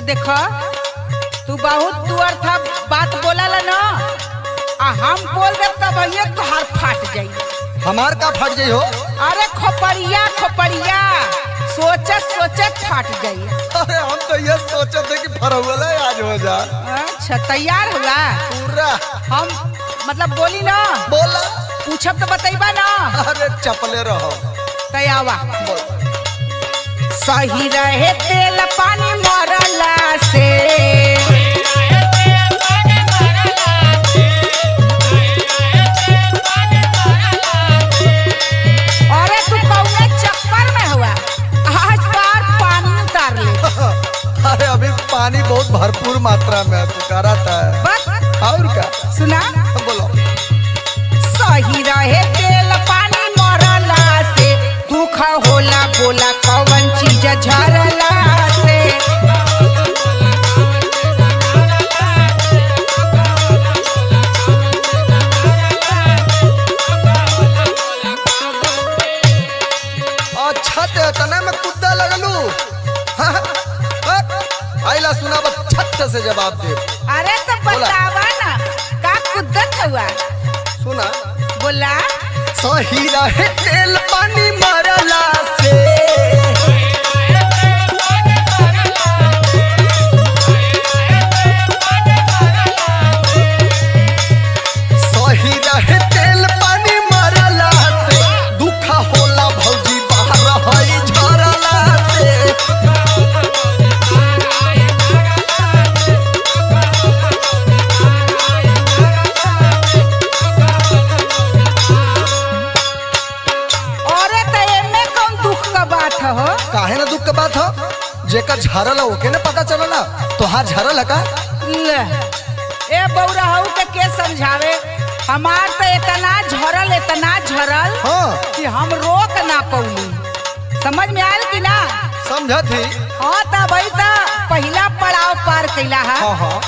देखो तू बहुत तुअर था बात बोला ला ना आ हम बोल दे तब ये तोहार फाट जाई। हमार का फट जाई हो? अरे खोपड़िया खोपड़िया सोचत सोचत फाट जाई। अरे हम तो ये सोचे थे कि फरवला आज हो जा। अच्छा तैयार हुआ पूरा हम मतलब बोली ना बोला पूछब तो बतैबा ना। अरे चपले रहो तैयावा बोल। सही रहे तेल पानी मरला से अरे तू कौने चक्कर में हुआ आज बार पानी उतार ले। अरे अभी पानी बहुत भरपूर मात्रा में है, पुकारा था बस और क्या सुना बोलो। सही रहे तेल पानी मरला से दुख होला बोला कौन चीज झरला से। अच्छा ते तना में कुत्ता लगलू। आइला सुना बस छत से जवाब दे। अरे तो बतावा ना का कुद्दत हुआ सुना बोला। सही रहे तेल पानी मरला से सही रहे तेल पानी मरला से दुख होला भौजी बाहर हई झरला से। अरे तो एमे कौन दुख का बात हो? काहे ना दुख के बात हो? जेकर झरल ओके ने पता चलला तोहार झरल है का? ले ए बौराहू के समझावे हमार तो इतना झरल हाँ कि हम रोक ना पौली। समझ में आयल कि ना? समझा थी। हाँ तब भाई तो पहला पड़ाव पार कैला है। हाँ हाँ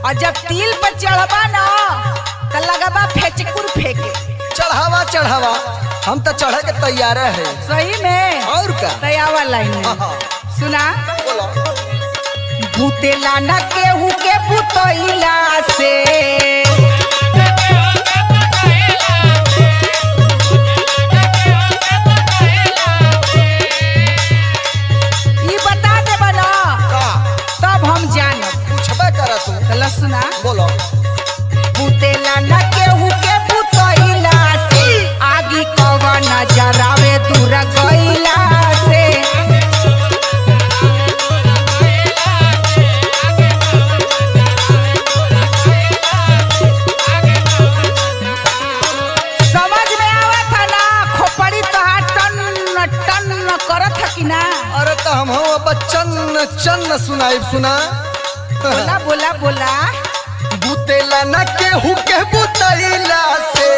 और जब तिल पर चढ़बा ना तो लगबा फेचकुर फेंके। चढ़ावा चढ़ावा हम तो चढ़े के तैयार है। सही में और का तैयार लाइन में हाँ हाँ सुना बोलो। भूतेला न केहू के भूतैला से ई बता देबा ना का तब हम जानब। पूछबे करा तू चल सुना बोलो। भूतेला न केहू के भूतैला से आगी कवन जरावे दूर गइला से। समझ में आवत है ना खोपड़ी तोहार टन टन करत है कि ना? अरे तो हम हो बच्चन चन्न सुनाई सुना। बोला बोला बोला बुतेला न केहू के बुतैला से